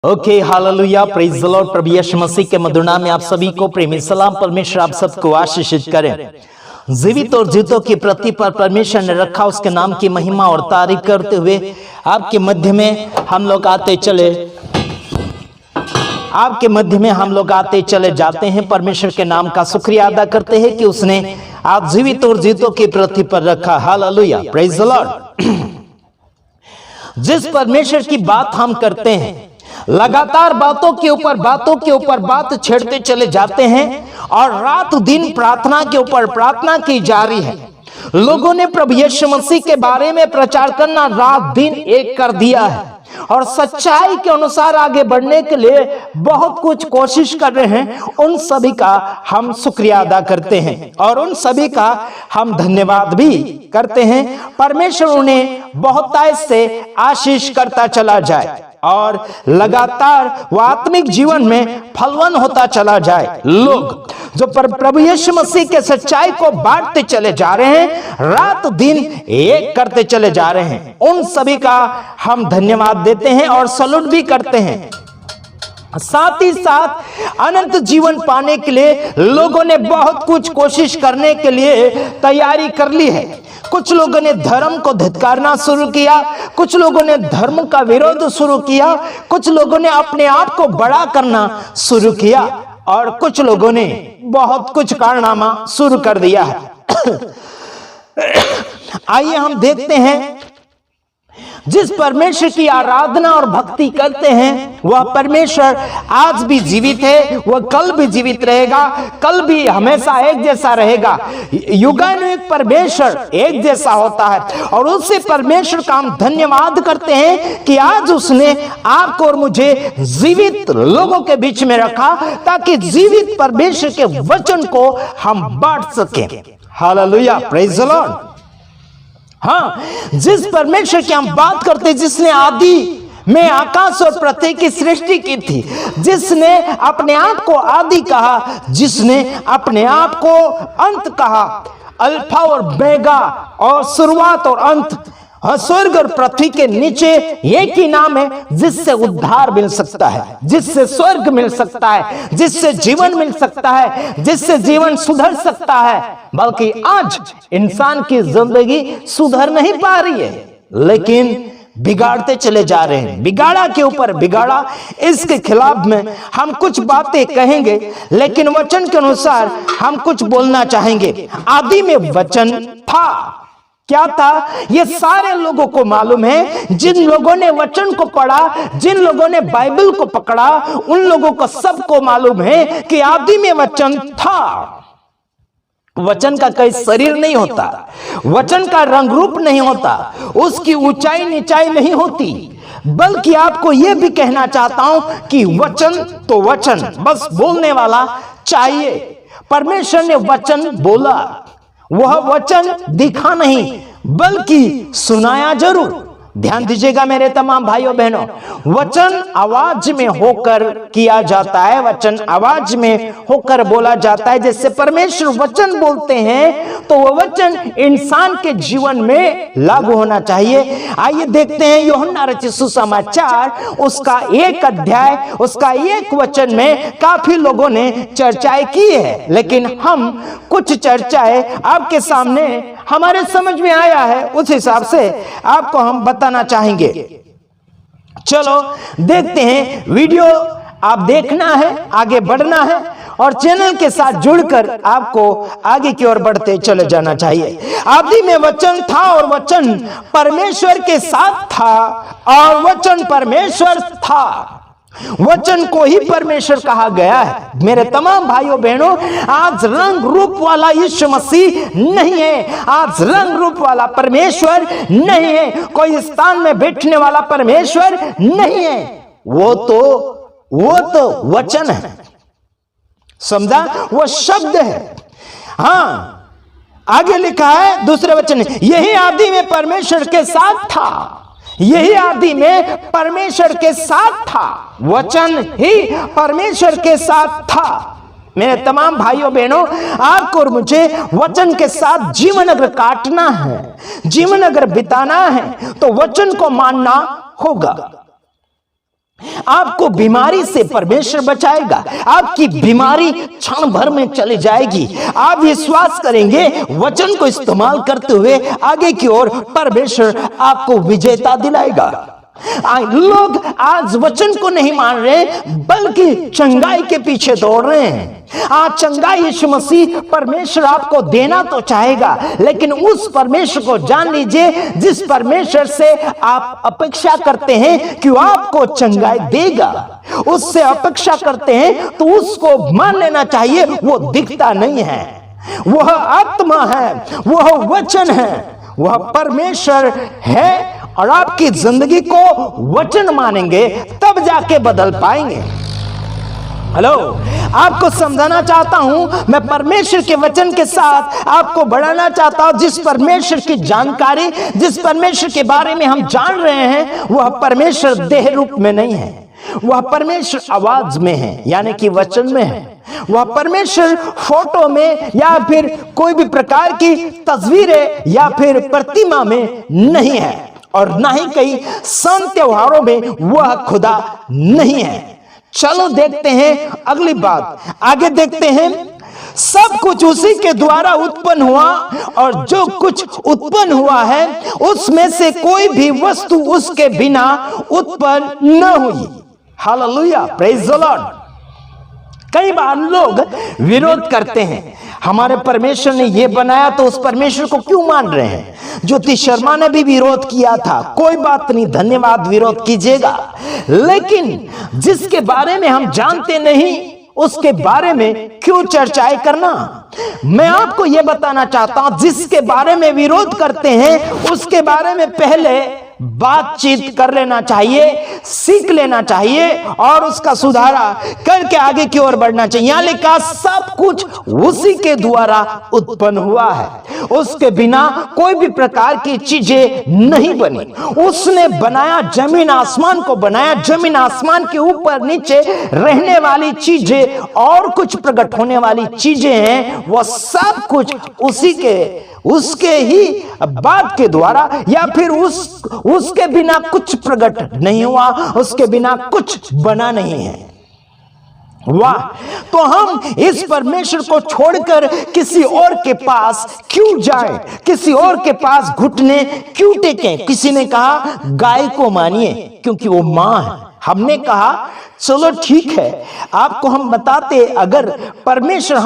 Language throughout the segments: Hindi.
Okay, hallelujah, praise the Lord. प्रभु यीशु मसीह के मधुर नाम में आप सभी को प्रेमी सलाम। परमेश्वर आप सबको आशीषित करें। जीवित और जीतों की पृथ्वी पर परमेश्वर ने रखा, उसके नाम की महिमा और तारीफ करते हुए आपके मध्य में हम लोग आते चले जाते हैं। परमेश्वर के नाम का शुक्रिया अदा करते हैं कि उसने आप जीवित और जीतों की पृथ्वी पर रखा। Hallelujah, praise the Lord. जिस परमेश्वर की बात हम करते हैं, लगातार बातों के ऊपर बात छेड़ते चले जाते हैं और रात दिन प्रार्थना के ऊपर प्रार्थना की जा रही है। लोगों ने प्रभु यीशु मसीह के बारे में प्रचार करना रात दिन एक कर दिया है और सच्चाई के अनुसार आगे बढ़ने के लिए बहुत कुछ कोशिश कर रहे हैं। उन सभी का हम शुक्रिया अदा करते हैं और उन सभी का हम धन्यवाद भी करते हैं। परमेश्वर उन्हें बहुतायत से आशीष करता चला जाए और लगातार वो आत्मिक जीवन में फलवान होता चला जाए। लोग जो प्रभु यीशु मसीह के सच्चाई को बांटते चले जा रहे हैं, रात दिन एक करते चले जा रहे हैं, उन सभी का हम धन्यवाद देते हैं और सैल्यूट भी करते हैं। साथ ही साथ अनंत जीवन पाने के लिए लोगों ने बहुत कुछ कोशिश करने के लिए तैयारी कर ली है। कुछ लोगों ने धर्म को धिक्कारना शुरू किया, कुछ लोगों ने धर्म का विरोध शुरू किया, कुछ लोगों ने अपने आप को बड़ा करना शुरू किया और कुछ लोगों ने बहुत कुछ कारनामा शुरू कर दिया है। आइए हम देखते हैं, जिस परमेश्वर की आराधना और भक्ति करते हैं वह परमेश्वर आज भी जीवित है, वह कल भी जीवित रहेगा, कल भी हमेशा एक जैसा रहेगा। युगानुयुग परमेश्वर एक जैसा होता है और उससे परमेश्वर का हम धन्यवाद करते हैं कि आज उसने आपको और मुझे जीवित लोगों के बीच में रखा ताकि जीवित परमेश्वर के वचन को हम बांट सकें। Hallelujah, praise the Lord. हाँ, जिस परमेश्वर की हम बात करते हैं, जिसने आदि में आकाश और पृथ्वी की सृष्टि की थी, जिसने अपने आप को आदि कहा, जिसने अपने आप को अंत कहा, अल्फा और बेगा और शुरुआत और अंत, स्वर्ग और पृथ्वी के नीचे एक ही नाम है जिससे उद्धार मिल सकता है, जिससे स्वर्ग मिल सकता है, जिससे जीवन मिल सकता है, जिससे जीवन सुधर सकता है। बल्कि आज इंसान की जिंदगी सुधर नहीं पा रही है, लेकिन बिगाड़ते चले जा रहे हैं, बिगाड़ा के ऊपर बिगाड़ा। इसके खिलाफ में हम कुछ बातें कहेंगे, लेकिन वचन के अनुसार हम कुछ बोलना चाहेंगे। आदि में वचन था। क्या था? ये सारे लोगों को मालूम है। जिन लोगों ने वचन को पढ़ा, जिन लोगों ने बाइबल को पकड़ा, उन लोगों को सबको मालूम है कि आदि में वचन था। वचन का कोई शरीर नहीं होता, वचन का रंग रूप नहीं होता, उसकी ऊंचाई नीचाई नहीं होती, बल्कि आपको यह भी कहना चाहता हूं कि वचन तो वचन, बस बोलने वाला चाहिए। परमेश्वर ने वचन बोला, वह वचन दिखा नहीं बल्कि सुनाया जरूर। ध्यान दीजिएगा मेरे तमाम भाइयों बहनों, वचन आवाज में होकर किया जाता है, वचन आवाज में होकर बोला जाता है। जैसे परमेश्वर वचन बोलते हैं तो वह वचन इंसान के जीवन में लागू होना चाहिए। आइए देखते हैं यूहन्ना रचित सुसमाचार, उसका 1 अध्याय, उसका 1 वचन में काफी लोगों ने चर्चाएं की है, लेकिन हम कुछ चर्चाएं आपके सामने हमारे समझ में आया है, उस हिसाब से आपको हम बताना चाहेंगे। चलो देखते हैं। वीडियो आप देखना है, आगे बढ़ना है और चैनल के साथ जुड़कर आपको आगे की ओर बढ़ते चले जाना चाहिए। आदि में वचन था और वचन परमेश्वर के साथ था और वचन परमेश्वर था। वचन को ही परमेश्वर कहा गया है। मेरे तमाम भाइयों बहनों, आज रंग रूप वाला यीशु मसीह नहीं है, आज रंग रूप वाला परमेश्वर नहीं है, कोई स्थान में बैठने वाला परमेश्वर नहीं है, वो तो वचन है। समझा? वो शब्द है। हाँ, आगे लिखा है दूसरे वचन में, यही आदि में परमेश्वर के साथ था, यही आदि में परमेश्वर के साथ था, वचन ही परमेश्वर के साथ था। मेरे तमाम भाइयों बहनों, आपको और मुझे वचन के साथ जीवन अगर काटना है, जीवन अगर बिताना है, तो वचन को मानना होगा। आपको बीमारी से परमेश्वर बचाएगा। आपकी बीमारी क्षण भर में चली जाएगी। आप विश्वास करेंगे, वचन को इस्तेमाल करते हुए आगे की ओर परमेश्वर आपको विजेता दिलाएगा। लोग आज वचन को नहीं मान रहे, बल्कि चंगाई के पीछे दौड़ रहे हैं। आज चंगाई यीशु मसीह परमेश्वर आपको देना तो चाहेगा, लेकिन उस परमेश्वर को जान लीजिए जिस परमेश्वर से आप अपेक्षा करते हैं कि वो आपको चंगाई देगा। उससे अपेक्षा करते हैं तो उसको मान लेना चाहिए। वो दिखता नहीं है, वह आत्मा है, वह वचन है, वह परमेश्वर है। और आपकी जिंदगी को वचन मानेंगे तब जाके बदल पाएंगे। हेलो, आपको समझाना चाहता हूं, मैं परमेश्वर के वचन के साथ आपको बढ़ाना चाहता हूं। जिस परमेश्वर की जानकारी, जिस परमेश्वर के बारे में हम जान रहे हैं, वह परमेश्वर देह रूप में नहीं है, वह परमेश्वर आवाज में है, यानी कि वचन में है। वह परमेश्वर फोटो में या फिर कोई भी प्रकार की तस्वीरें या फिर प्रतिमा में नहीं है, और ना ही कई सन त्योहारों में वह खुदा नहीं है। चलो देखते हैं अगली बात, आगे देखते हैं। सब कुछ उसी के द्वारा उत्पन्न हुआ, और जो कुछ उत्पन्न हुआ है उसमें से कोई भी वस्तु उसके बिना उत्पन्न न हुई। Hallelujah, praise the Lord. कई बार लोग विरोध करते हैं, हमारे परमेश्वर ने यह बनाया तो उस परमेश्वर को क्यों मान रहे हैं। ज्योति शर्मा ने भी विरोध किया था, कोई बात नहीं, धन्यवाद, विरोध कीजिएगा। लेकिन जिसके बारे में हम जानते नहीं उसके बारे में क्यों चर्चाएं करना। मैं आपको यह बताना चाहता हूं, जिसके बारे में विरोध करते हैं उसके बारे में पहले बातचीत कर लेना चाहिए, सीख लेना चाहिए और उसका सुधारा करके आगे की ओर बढ़ना चाहिए। यहां लिखा सब कुछ उसी के द्वारा उत्पन्न हुआ है, उसके बिना कोई भी प्रकार की चीजें नहीं बनी। उसने बनाया, जमीन आसमान को बनाया, जमीन आसमान के ऊपर नीचे रहने वाली चीजें और कुछ प्रकट होने वाली चीजें हैं, वह सब कुछ उसी के, उसके ही बात के द्वारा, या फिर उसके बिना कुछ प्रकट नहीं हुआ, उसके बिना कुछ बना नहीं है। वाह, तो हम इस परमेश्वर को छोड़कर किसी और के पास क्यों जाएं, किसी और के पास घुटने क्यों टेकें। किसी ने कहा गाय को मानिए क्योंकि वो मां है। हमने कहा चलो ठीक है, आपको हम बताते, अगर परमेश्वर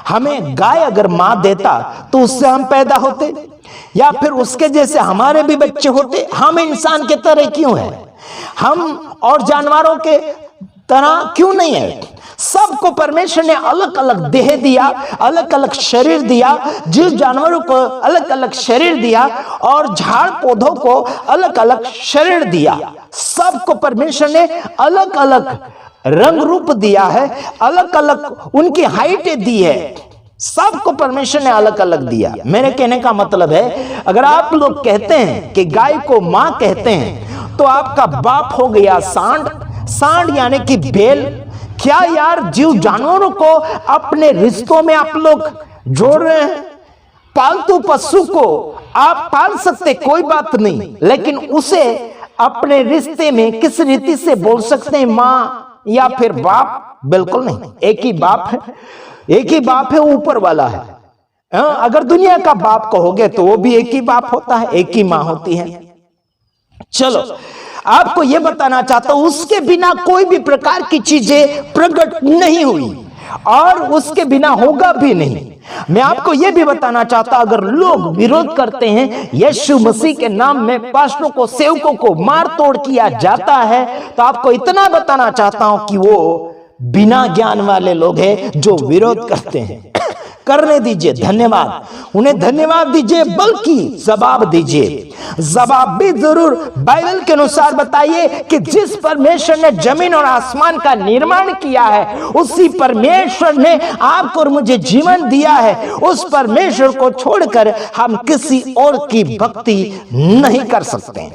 हमें गाय अगर मां देता तो उससे हम पैदा होते, या फिर उसके जैसे हमारे भी बच्चे होते। हम इंसान के तरह क्यों हैं, हम और जानवरों के तरह क्यों नहीं है। सबको परमेश्वर ने अलग अलग देह दिया, अलग अलग शरीर दिया। जिस जानवरों को अलग अलग शरीर दिया और झाड़ पौधों को अलग अलग शरीर दिया। सबको परमेश्वर ने अलग अलग रंग रूप दिया है, अलग अलग उनकी हाइटें दी है। सबको परमेश्वर ने अलग अलग दिया। मेरे कहने का मतलब है, अगर आप लोग कहते हैं कि गाय को मां कहते हैं तो आपका बाप हो गया सांड। सांड यानी कि बैल। क्या यार, जीव जानवरों को अपने रिश्तों में आप लोग जोड़ रहे हैं। पालतू पशु को आप पाल सकते, कोई बात नहीं, लेकिन उसे अपने रिश्ते में किस रीति से बोल सकते हैं, मां या फिर बाप? बिल्कुल नहीं। एक ही बाप है, एक ही बाप है, ऊपर वाला है। अगर दुनिया का बाप कहोगे तो वो भी एक ही बाप होता है, एक ही मां होती है। चलो, आपको यह बताना चाहता हूं, उसके बिना कोई भी प्रकार की चीजें प्रकट नहीं हुई और उसके बिना होगा भी नहीं। मैं आपको यह भी बताना चाहता, अगर लोग विरोध करते हैं यीशु मसीह के नाम में पास्टरों को, सेवकों को मार तोड़ किया जाता है, तो आपको इतना बताना चाहता हूं कि वो बिना ज्ञान वाले लोग हैं जो विरोध करते हैं। करने दीजिए, धन्यवाद, उन्हें धन्यवाद दीजिए, बल्कि जवाब दीजिए। जवाब भी जरूर बाइबल के अनुसार बताइए कि जिस परमेश्वर ने जमीन और आसमान का निर्माण किया है, उसी परमेश्वर ने आपको और मुझे जीवन दिया है। उस परमेश्वर को छोड़कर हम किसी और की भक्ति नहीं कर सकते।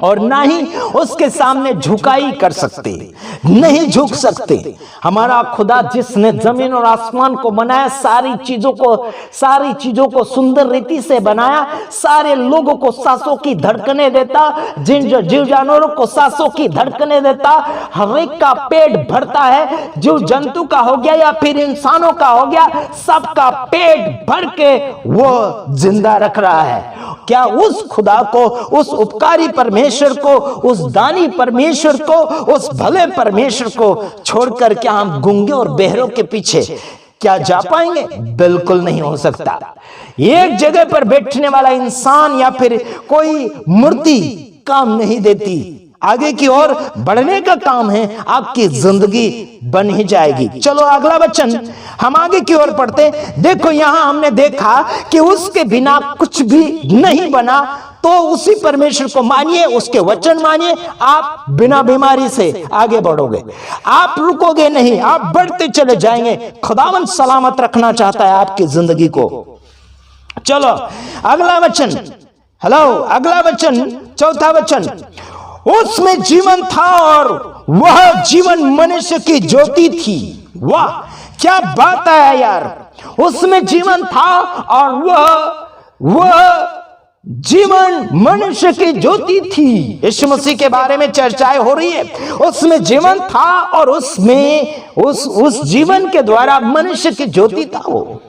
और ना ही उसके सामने झुकाई कर सकते, नहीं झुक सकते। हमारा खुदा जिसने जमीन और आसमान को बनाया, सारी चीजों को सुंदर रीति से बनाया, सारे लोगों को सांसों की धड़कने देता, जिन जो जीव जानवरों को सांसों की धड़कने देता, हर एक का पेट भरता है, जीव जंतु का हो गया या फिर इंसानों का हो गया, सबका पेट भर के वो जिंदा रख रहा है। क्या उस खुदा को, उस उपकारी परमेश्वर को, उस दानी परमेश्वर को, उस भले परमेश्वर को छोड़कर क्या हम गूंगे और बहरों के पीछे क्या जा पाएंगे? बिल्कुल नहीं हो सकता। एक जगह पर बैठने वाला इंसान या फिर कोई मूर्ति काम नहीं देती, आगे की ओर बढ़ने का काम है, आपकी जिंदगी बन ही जाएगी। चलो अगला वचन हम आगे की ओर पढ़ते। देखो यहां हमने देखा कि उसके बिना कुछ भी नहीं बना, तो उसी परमेश्वर को मानिए, उसके वचन मानिए, आप बिना बीमारी से आगे बढ़ोगे, आप रुकोगे नहीं, आप बढ़ते चले जाएंगे। खुदावंद सलामत रखना चाहता है आपकी जिंदगी को। चलो अगला वचन, अगला वचन, चौथा वचन, उसमें जीवन था और वह जीवन मनुष्य की ज्योति थी। वाह क्या बात है यार, उसमें जीवन था और वह जीवन मनुष्य की ज्योति थी। यीशु मसीह के बारे में चर्चाएं हो रही है। उसमें जीवन था और उसमें उस जीवन के द्वारा मनुष्य की ज्योति था। वो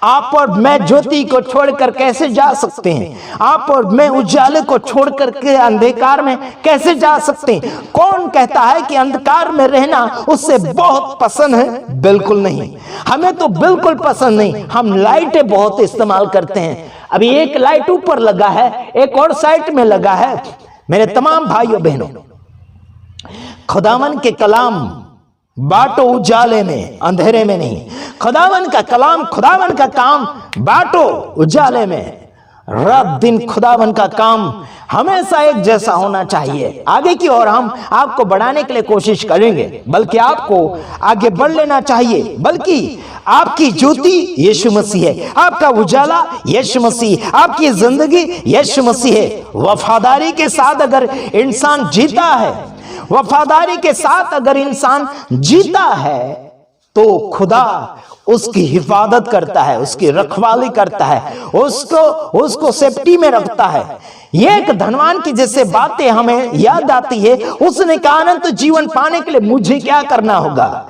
आप और मैं ज्योति को छोड़कर कैसे जा सकते हैं? आप और मैं उजाले को छोड़कर के अंधकार में कैसे जा सकते हैं? कौन कहता है कि अंधकार में रहना उससे बहुत पसंद है? बिल्कुल नहीं, हमें तो बिल्कुल पसंद नहीं। हम लाइटें बहुत इस्तेमाल करते हैं। अभी एक लाइट ऊपर लगा है, एक और साइड में लगा है। मेरे तमाम भाइयों बहनों, खुदावन के कलाम बाटो उजाले में, अंधेरे में नहीं। खुदावन का कलाम, खुदावन का काम बाटो उजाले में। रात दिन खुदावन का काम हमेशा एक जैसा होना चाहिए। आगे की ओर हम आपको बढ़ाने के लिए कोशिश करेंगे, बल्कि आपको आगे बढ़ लेना चाहिए। बल्कि आपकी ज्योति यीशु मसीह है, आपका उजाला यीशु मसीह, आपकी जिंदगी यीशु मसीह है। वफादारी के साथ अगर इंसान जीता है, वफादारी के साथ अगर इंसान जीता है, तो खुदा उसकी हिफाजत करता है, उसकी रखवाली करता है, उसको सेफ्टी में रखता है। ये एक धनवान की जैसे बातें हमें याद आती है। उसने कहा अनंत जीवन पाने के लिए मुझे क्या करना होगा?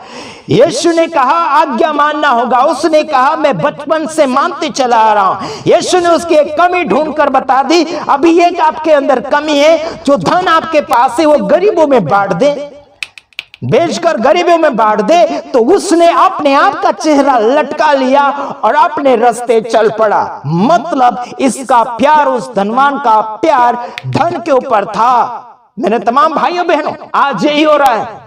यीशु ने कहा आज्ञा मानना होगा। उसने कहा मैं बचपन से मानते चला आ रहा हूं। यीशु ने उसकी एक कमी ढूंढकर बता दी। अभी एक आपके अंदर कमी है, जो धन आपके पास है वो गरीबों में बांट दे, बेचकर गरीबों में बांट दे। तो उसने अपने आप का चेहरा लटका लिया और अपने रास्ते चल पड़ा। मतलब इसका प्यार, उस धनवान का प्यार धन के ऊपर था। मेरे तमाम भाइयों बहनों, आज यही हो रहा है।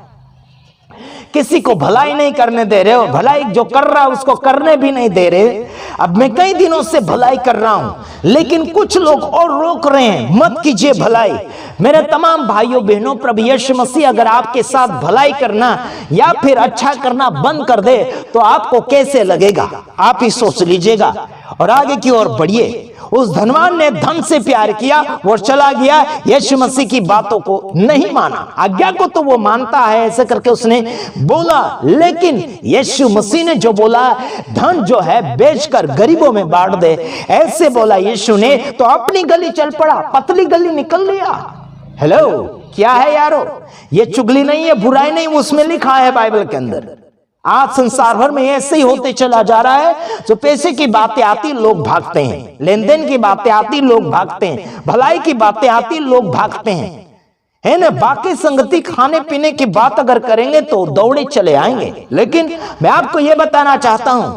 किसी को भलाई नहीं करने दे रहे हो, भलाई जो कर रहा है उसको करने भी नहीं दे रहे। अब मैं कई दिनों से भलाई कर रहा हूं, लेकिन कुछ लोग और रोक रहे हैं, मत कीजिए भलाई। मेरे तमाम भाइयों बहनों, प्रभु यीशु मसीह अगर आपके साथ भलाई करना या फिर अच्छा करना बंद कर दे तो आपको कैसे लगेगा? आप ही सोच लीजिएगा और आगे की ओर बढ़िए। उस धनवान ने धन से प्यार किया, वो चला गया, यीशु मसीह की बातों को नहीं माना। आज्ञा को तो वो मानता है, ऐसे करके उसने बोला, लेकिन यीशु मसीह ने जो बोला, धन जो है बेचकर गरीबों में बांट दे, ऐसे बोला यीशु ने, तो अपनी गली चल पड़ा, पतली गली निकल लिया। हेलो, क्या है यारो? ये चुगली नहीं है, बुराई नहीं, उसमें लिखा है बाइबल के अंदर। आज संसार भर में ऐसे ही होते चला जा रहा है। जो पैसे की बातें आती लोग भागते हैं, लेन देन की बातें आती लोग भागते हैं, भलाई की बातें आती लोग भागते हैं, है ना। बाकी संगति, खाने पीने की बात अगर करेंगे तो दौड़े चले आएंगे। लेकिन मैं आपको यह बताना चाहता हूं,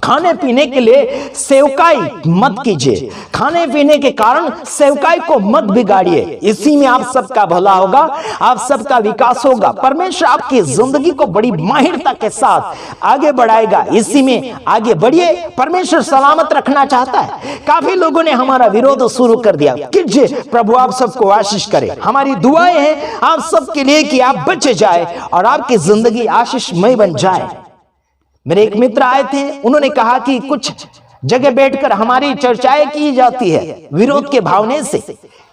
खाने पीने के लिए सेवकाई मत कीजिए, खाने पीने के कारण सेवकाई को मत बिगाड़िए। इसी में आप सबका भला होगा, आप सबका विकास होगा। परमेश्वर आपकी जिंदगी को बड़ी माहिरता के साथ आगे बढ़ाएगा। इसी में आगे बढ़िए। परमेश्वर सलामत रखना चाहता है। काफी लोगों ने हमारा विरोध शुरू कर दिया। कीजिए, प्रभु आप सबको आशीष करे। हमारी दुआएं हैं आप सबके लिए कि आप बचे जाए और आपकी जिंदगी आशीषमय बन जाए। मेरे एक मित्र आए थे, उन्होंने कहा कि कुछ जगह बैठकर हमारी चर्चाएं की जाती है विरोध के भावने से।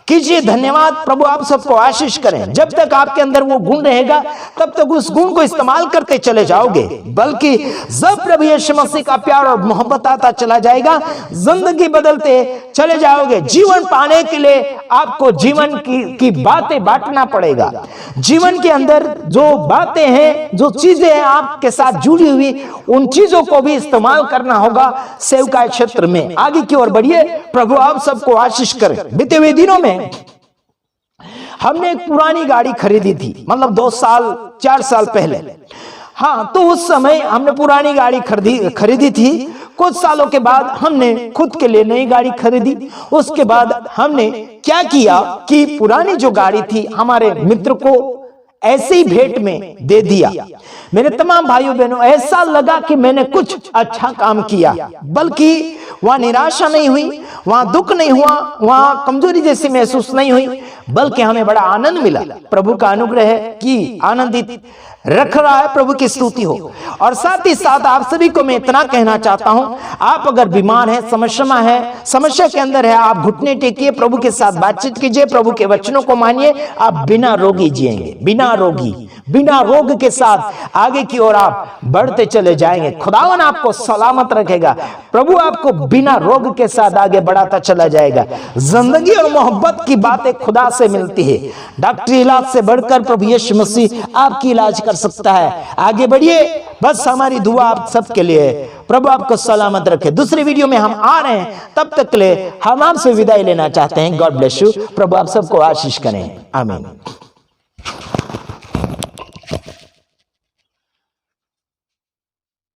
कीजिए धन्यवाद। प्रभु आप सबको आशीष करें। जब तक आपके अंदर वो गुण रहेगा तब तक उस गुण को इस्तेमाल करते चले जाओगे, बल्कि जब प्रभु यीशु मसीह का प्यार और मोहब्बत आता चला जाएगा, जिंदगी बदलते चले जाओगे। जीवन पाने के लिए आपको जीवन की बातें बांटना पड़ेगा। जीवन के अंदर जो बातें हैं, जो चीजें हैं आपके साथ जुड़ी हुई, उन चीजों को भी इस्तेमाल करना होगा सेवकाई क्षेत्र में। आगे की ओर बढ़िए। प्रभु आप सबको आशीष करें। बीते हुए दिनों में हमने एक पुरानी गाड़ी खरीदी थी, मतलब 2 साल 4 साल पहले। हाँ, तो उस समय हमने पुरानी गाड़ी खरीदी थी। कुछ सालों के बाद हमने खुद के लिए नई गाड़ी खरीदी। उसके बाद हमने क्या किया कि पुरानी जो गाड़ी थी हमारे मित्र को ऐसे ही भेंट में दे दिया। मेरे तमाम भाइयों बहनों, ऐसा लगा कि मैंने कुछ अच्छा काम किया, बल्कि वहां निराशा नहीं हुई, वहां दुख नहीं हुआ, वहां कमजोरी जैसी महसूस नहीं हुई, बल्कि हमें बड़ा आनंद मिला। प्रभु का अनुग्रह है कि आनंदित रख रहा है। प्रभु की स्तुति हो। और साथ ही साथ आप सभी को मैं इतना कहना चाहता हूं, आप अगर बीमार हैं, समस्या के अंदर है, आप घुटने टेकिए, प्रभु के साथ बातचीत कीजिए, प्रभु के वचनों को मानिए। आप बिना रोगी जिएंगे, बिना रोग के साथ आगे की ओर आप बढ़ते चले जाएंगे। खुदावन आपको सलामत रखेगा। प्रभु आपको बिना रोग के साथ आगे बढ़ाता चला जाएगा। जिंदगी और मोहब्बत की बातें खुदा से मिलती है। डॉक्टरी इलाज से बढ़कर प्रभु यीशु मसीह आपकी इलाज कर सकता है। आगे बढ़िए, बस हमारी दुआ आप सबके लिए। प्रभु आपको सलामत रखे। दूसरे वीडियो में हम आ रहे हैं, तब तक के लिए हम आपसे विदाई लेना चाहते हैं। God bless you. प्रभु आप सबको आशीष करें। आमीन।